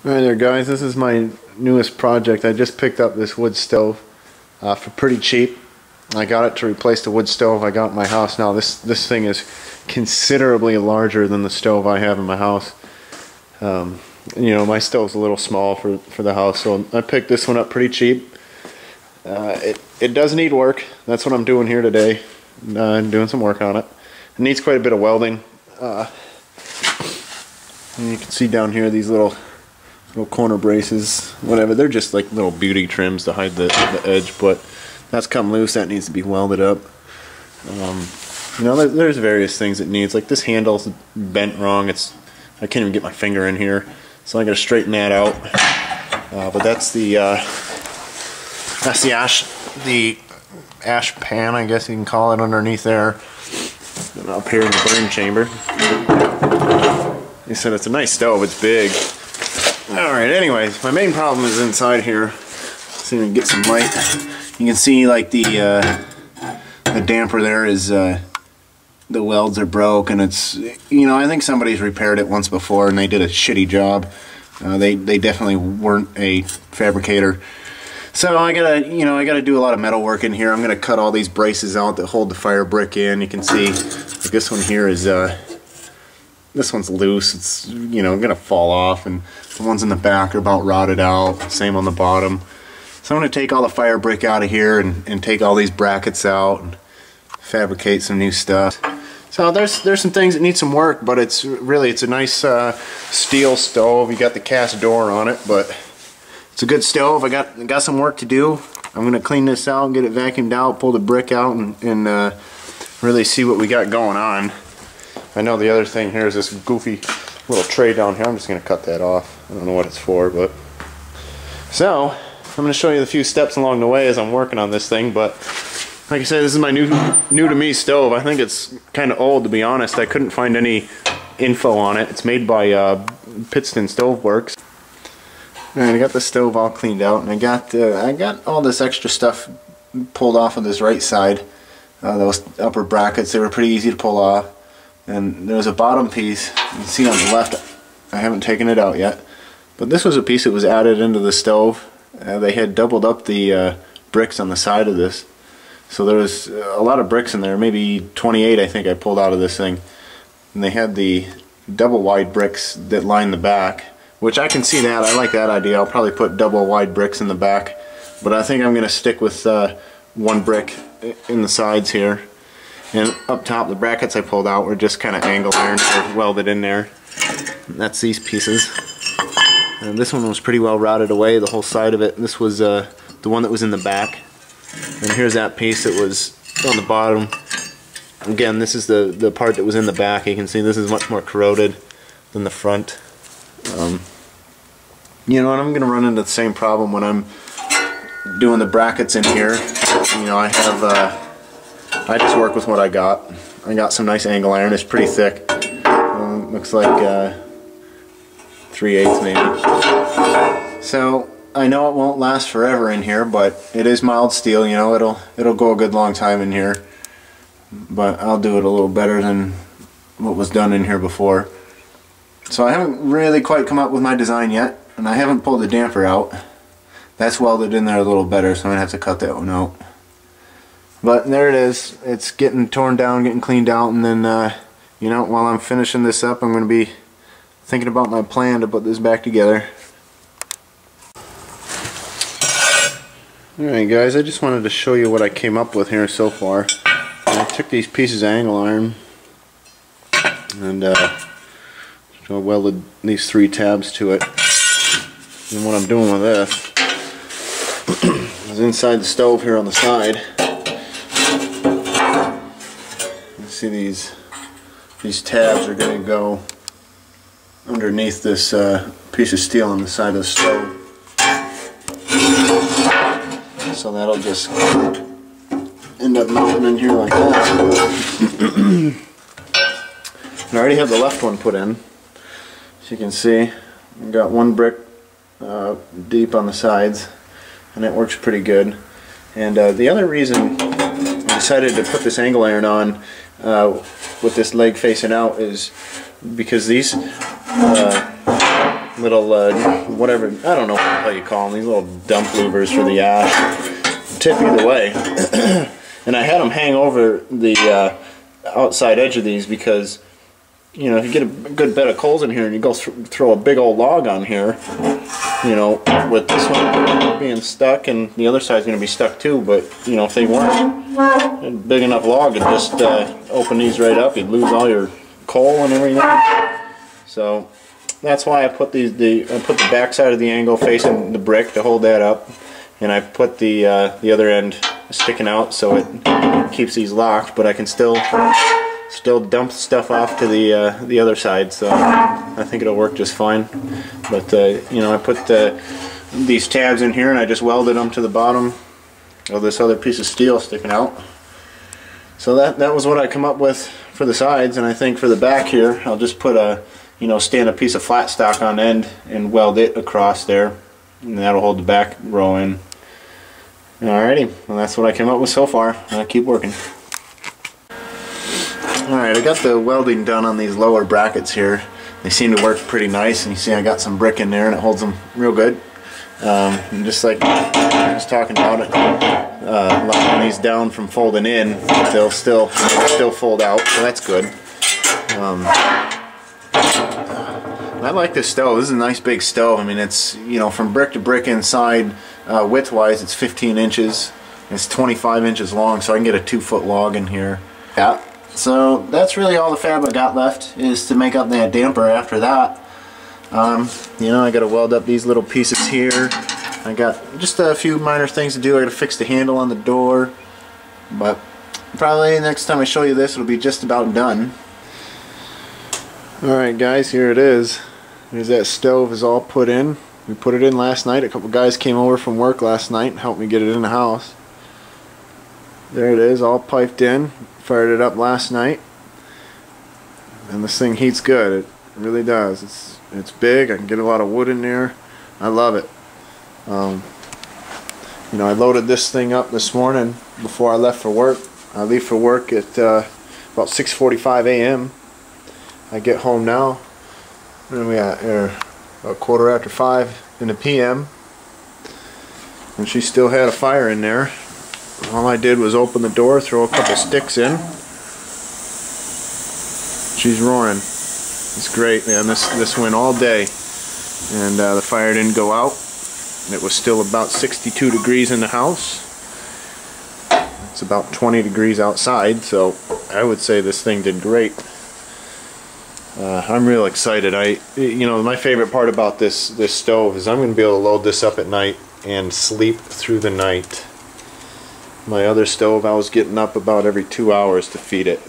Alright there guys, this is my newest project. I just picked up this wood stove for pretty cheap. I got it to replace the wood stove I got in my house. Now this thing is considerably larger than the stove I have in my house. You know, my stove's a little small for the house, so I picked this one up pretty cheap. It does need work. That's what I'm doing here today. I'm doing some work on it. It needs quite a bit of welding. And you can see down here these little corner braces, whatever. They're just like little beauty trims to hide the edge, but that's come loose. That needs to be welded up. You know, there's various things it needs. Like this handle's bent wrong. I can't even get my finger in here, so I got to straighten that out. But that's the ash pan, I guess you can call it, underneath there, and up here in the burn chamber. He said it's a nice stove. It's big. Alright, anyways, my main problem is inside here. See if we can get some light. You can see like the damper there is, the welds are broke, and it's, you know, I think somebody's repaired it once before and they did a shitty job. They definitely weren't a fabricator. So I gotta do a lot of metal work in here. I'm gonna cut all these braces out that hold the fire brick in. You can see like this one here is this one's loose. It's, you know, gonna fall off, and the ones in the back are about rotted out. Same on the bottom. So I'm gonna take all the fire brick out of here and take all these brackets out and fabricate some new stuff. So there's some things that need some work, but it's a nice steel stove. You got the cast door on it, but it's a good stove. I got some work to do. I'm gonna clean this out and get it vacuumed out, pull the brick out, and really see what we got going on. I know the other thing here is this goofy little tray down here. I'm just gonna cut that off. I don't know what it's for, but so I'm gonna show you the few steps along the way as I'm working on this thing. But like I said, this is my new to me stove. I think it's kind of old, to be honest. I couldn't find any info on it. It's made by Pittston Stove Works. Alright, I got the stove all cleaned out, and I got all this extra stuff pulled off of this right side. Those upper brackets, they were pretty easy to pull off. And there's a bottom piece, you can see on the left. I haven't taken it out yet, but this was a piece that was added into the stove. They had doubled up the bricks on the side of this, so there was a lot of bricks in there, maybe 28 I think I pulled out of this thing. And they had the double wide bricks that line the back, which I can see that. I like that idea. I'll probably put double wide bricks in the back, but I think I'm going to stick with one brick in the sides here. And up top, the brackets I pulled out were just kind of angle iron or welded in there. And that's these pieces. And this one was pretty well routed away, the whole side of it. This was the one that was in the back. And here's that piece that was on the bottom. Again, this is the part that was in the back. You can see this is much more corroded than the front. You know, and I'm going to run into the same problem when I'm doing the brackets in here. You know, I just work with what I got. I got some nice angle iron. It's pretty thick. Looks like 3/8 maybe. So I know it won't last forever in here, but it is mild steel. You know, it'll go a good long time in here. But I'll do it a little better than what was done in here before. So I haven't really quite come up with my design yet, and I haven't pulled the damper out. That's welded in there a little better, so I'm gonna have to cut that one out. But there it is. It's getting torn down, getting cleaned out, and then you know, while I'm finishing this up, I'm gonna be thinking about my plan to put this back together. Alright guys, I just wanted to show you what I came up with here so far. I took these pieces of angle iron and so I welded these 3 tabs to it. And what I'm doing with this is inside the stove here on the side. You see these tabs are going to go underneath this piece of steel on the side of the stove. So that'll just end up mounting in here like that. And I already have the left one put in. As you can see, I've got one brick deep on the sides, and it works pretty good. And the other reason I decided to put this angle iron on with this leg facing out is because these little whatever, I don't know how you call them, these little dump louvers for the ash. Tip either way. And I had them hang over the outside edge of these because, you know, if you get a good bed of coals in here and you go throw a big old log on here, you know, with this one being stuck and the other side's going to be stuck too, but, you know, if they weren't a big enough log, it'd just open these right up, you'd lose all your coal and everything. So that's why I put I put the back side of the angle facing the brick to hold that up, and I put the other end sticking out so it keeps these locked, but I can still dump stuff off to the other side, so I think it'll work just fine. But you know, I put these tabs in here and I just welded them to the bottom of this other piece of steel sticking out. So that was what I come up with for the sides, and I think for the back here I'll just put stand a piece of flat stock on end and weld it across there, and that'll hold the back row in. Alrighty, well, that's what I came up with so far. I'll keep working. Alright, I got the welding done on these lower brackets here. They seem to work pretty nice, and you see I got some brick in there and it holds them real good. And just like I was talking about it, locking these down from folding in, they'll still fold out, so that's good. I like this stove. This is a nice big stove. I mean, it's, you know, from brick to brick inside, width-wise, it's 15 inches. It's 25 inches long, so I can get a 2-foot log in here. Yeah. So that's really all the fab I got left, is to make up that damper after that. You know, I got to weld up these little pieces here. I got just a few minor things to do. I got to fix the handle on the door, but probably next time I show you this, it'll be just about done. Alright guys, here it is. There's that stove is all put in. We put it in last night. A couple guys came over from work last night and helped me get it in the house. There it is, all piped in. Fired it up last night. And this thing heats good. It really does. It's big. I can get a lot of wood in there. I love it. You know, I loaded this thing up this morning before I left for work. I leave for work at about 6:45 a.m. I get home now, and we at about 5:15 in the p.m. and she still had a fire in there. All I did was open the door, throw a couple sticks in. She's roaring. It's great, man. This went all day, and the fire didn't go out. It was still about 62 degrees in the house. It's about 20 degrees outside, so I would say this thing did great. I'm real excited. You know, my favorite part about this stove is I'm going to be able to load this up at night and sleep through the night. My other stove, I was getting up about every 2 hours to feed it.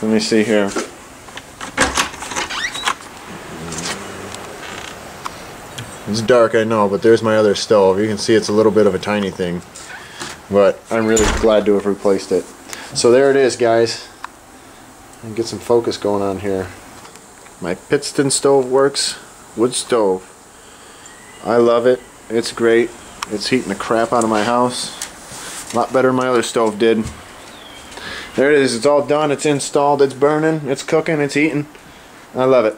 Let me see here. It's dark, I know, but there's my other stove. You can see it's a little bit of a tiny thing, but I'm really glad to have replaced it. So there it is, guys. And get some focus going on here. My Pittston stove works. Wood stove. I love it. It's great. It's heating the crap out of my house. A lot better than my other stove did. There it is. It's all done. It's installed. It's burning. It's cooking. It's eating. I love it.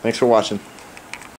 Thanks for watching.